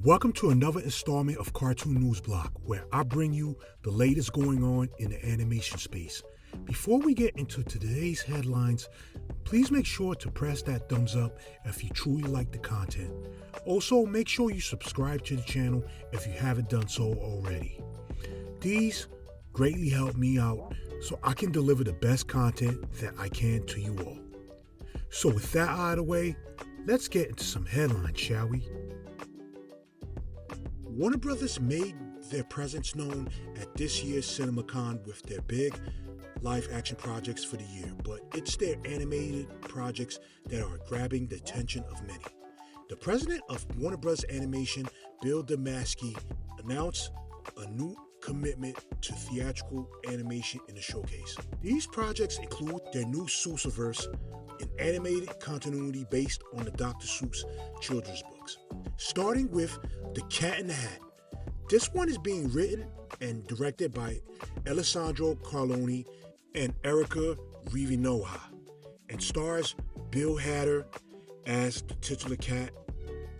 Welcome to another installment of Cartoon Newsblock, where I bring you the latest going on in the animation space. Before we get into today's headlines, please make sure to press that thumbs up if you truly like the content. Also, make sure you subscribe to the channel if you haven't done so already. These greatly help me out so I can deliver the best content that I can to you all. So with that out of the way, let's get into some headlines, shall we? Warner Brothers made their presence known at this year's CINEMACON with their big live-action projects for the year, but it's their animated projects that are grabbing the attention of many. The president of Warner Bros. Animation, Bill Damaski, announced a new commitment to theatrical animation in the showcase. These projects include their new Seussiverse, an animated continuity based on the Dr. Seuss children's books. Starting with The Cat in the Hat. This one is being written and directed by Alessandro Carloni and Erica Rivinoha, and stars Bill Hader as the titular cat,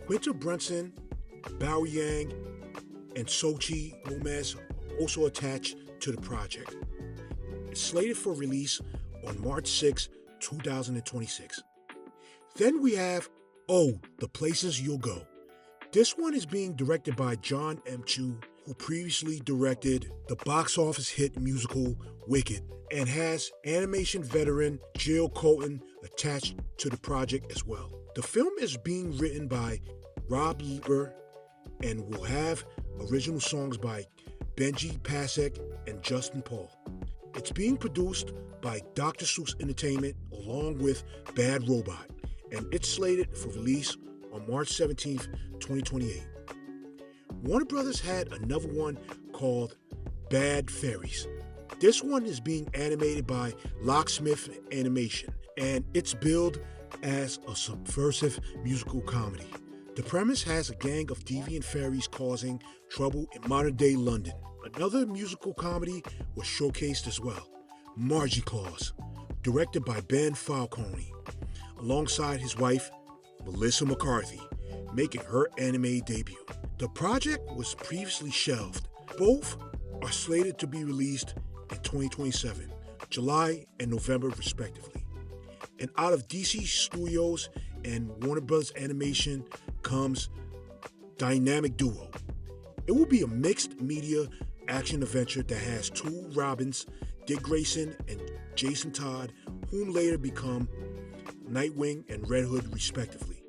Quinta Brunson, Bao Yang, and Xochitl Gomez also attached to the project. It's slated for release on March 6, 2026. Then we have Oh, the Places You'll Go. This one is being directed by John M. Chu, who previously directed the box office hit musical Wicked, and has animation veteran Jill Colton attached to the project as well. The film is being written by Rob Lieber and will have original songs by Benji Pasek and Justin Paul. It's being produced by Dr. Seuss Entertainment along with Bad Robot, and it's slated for release on March 17th, 2028. Warner Brothers had another one called Bad Fairies. This one is being animated by Locksmith Animation, and it's billed as a subversive musical comedy. The premise has a gang of deviant fairies causing trouble in modern-day London. Another musical comedy was showcased as well, Margie Claus, directed by Ben Falcone, alongside his wife, Melissa McCarthy, making her anime debut. The project was previously shelved. Both are slated to be released in 2027, July and November respectively. And out of DC Studios and Warner Bros. Animation comes Dynamic Duo. It will be a mixed media action adventure that has two Robins, Dick Grayson and Jason Todd, whom later become Nightwing and Red Hood respectively.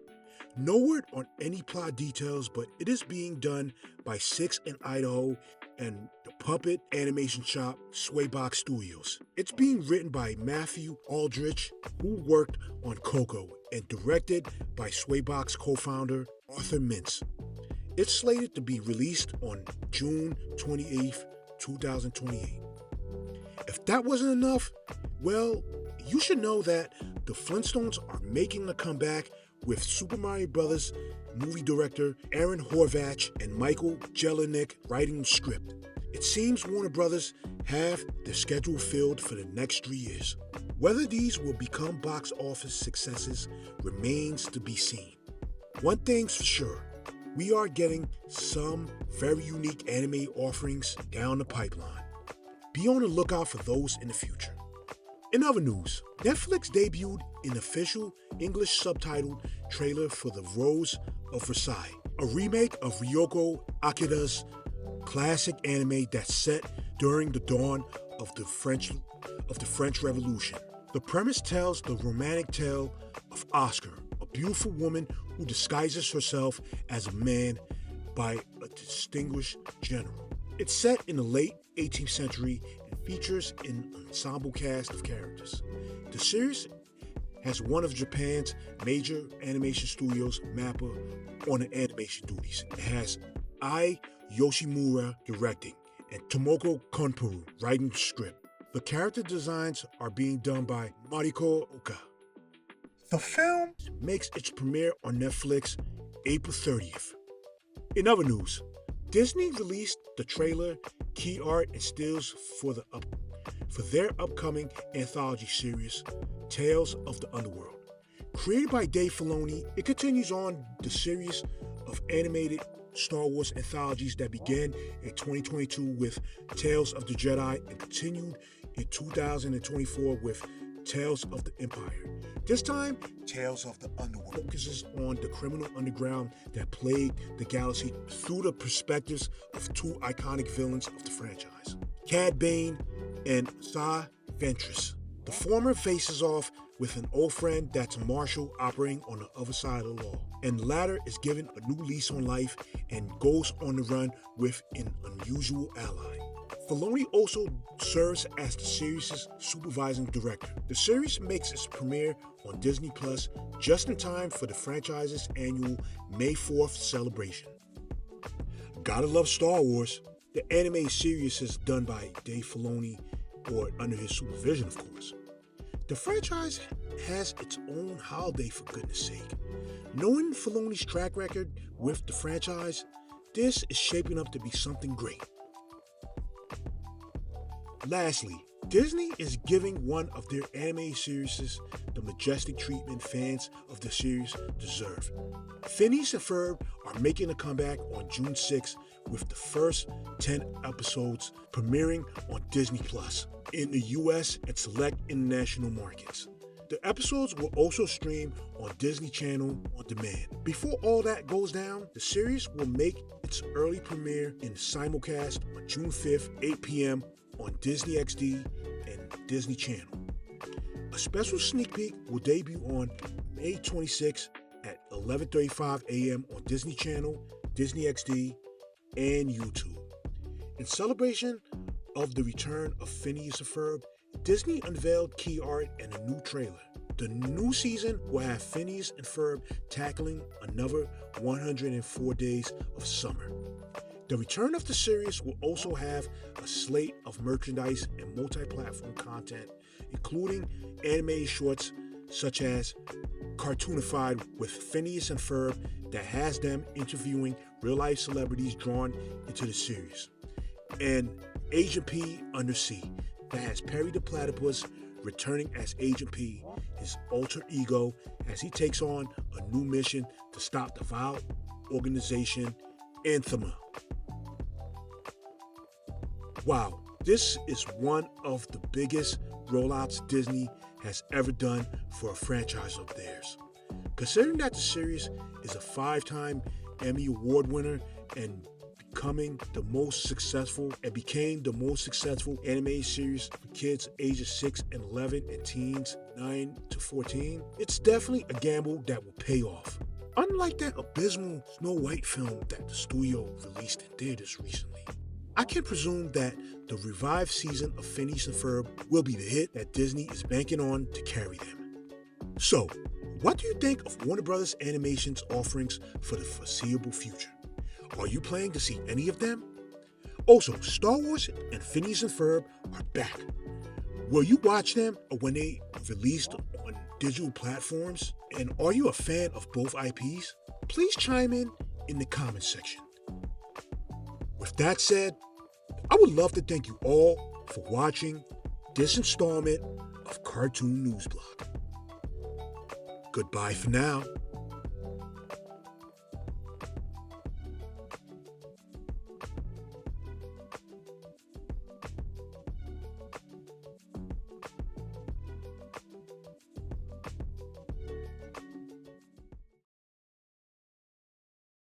No word on any plot details, but it is being done by Six in Idaho and the puppet animation shop Swaybox Studios. It's being written by Matthew Aldrich, who worked on Coco, and directed by Swaybox co-founder Arthur Mintz. It's slated to be released on June 28th, 2028. If that wasn't enough, well, you should know that the Flintstones are making a comeback with Super Mario Bros. Movie director Aaron Horvath and Michael Jelenic writing the script. It seems Warner Bros. Have their schedule filled for the next 3 years. Whether these will become box office successes remains to be seen. One thing's for sure, we are getting some very unique anime offerings down the pipeline. Be on the lookout for those in the future. In other news, Netflix debuted an official English subtitled trailer for The Rose of Versailles, a remake of Ryoko Akida's classic anime that's set during the dawn of the French Revolution. The premise tells the romantic tale of Oscar, a beautiful woman who disguises herself as a man by a distinguished general. It's set in the late 18th century and features an ensemble cast of characters. The series has one of Japan's major animation studios, MAPPA, on the animation duties. It has Ai Yoshimura directing and Tomoko Konpuru writing the script. The character designs are being done by Mariko Oka. The film makes its premiere on Netflix April 30th. In other news, Disney released the trailer, key art, and stills for their upcoming anthology series, Tales of the Underworld. Created by Dave Filoni, it continues on the series of animated Star Wars anthologies that began in 2022 with Tales of the Jedi and continued in 2024 with Tales of the Empire. This time, Tales of the Underworld focuses on the criminal underground that plagued the galaxy through the perspectives of two iconic villains of the franchise, Cad Bane and Asajj Ventress. The former faces off with an old friend that's a marshal operating on the other side of the law, and the latter is given a new lease on life and goes on the run with an unusual ally. Filoni also serves as the series' supervising director. The series makes its premiere on Disney Plus just in time for the franchise's annual May 4th celebration. Gotta love Star Wars. The anime series is done by Dave Filoni, or under his supervision, of course. The franchise has its own holiday, for goodness sake. Knowing Filoni's track record with the franchise, this is shaping up to be something great. Lastly, Disney is giving one of their anime series the majestic treatment fans of the series deserve. Phineas and Ferb are making a comeback on June 6th with the first 10 episodes premiering on Disney Plus in the US and select international markets. The episodes will also stream on Disney Channel on demand. Before all that goes down, the series will make its early premiere in simulcast on June 5th, 8 p.m. on Disney XD and Disney Channel. A special sneak peek will debut on May 26th at 11:35 a.m. on Disney Channel, Disney XD, and YouTube. In celebration of the return of Phineas and Ferb, Disney unveiled key art and a new trailer. The new season will have Phineas and Ferb tackling another 104 days of summer. The return of the series will also have a slate of merchandise and multi-platform content, including animated shorts such as Cartoonified with Phineas and Ferb that has them interviewing real-life celebrities drawn into the series, and Agent P Undersea that has Perry the Platypus returning as Agent P, his alter ego, as he takes on a new mission to stop the vile organization Anthema. Wow, this is one of the biggest rollouts Disney has ever done for a franchise of theirs. Considering that the series is a 5-time Emmy Award winner and became the most successful animated series for kids ages 6 and 11 and teens 9 to 14, it's definitely a gamble that will pay off. Unlike that abysmal Snow White film that the studio released in theaters recently, I can presume that the revived season of Phineas and Ferb will be the hit that Disney is banking on to carry them. So, what do you think of Warner Brothers Animation's offerings for the foreseeable future? Are you planning to see any of them? Also, Star Wars and Phineas and Ferb are back. Will you watch them when they released on digital platforms? And are you a fan of both IPs? Please chime in the comments section. With that said, I would love to thank you all for watching this installment of Cartoon Newsblock. Goodbye for now.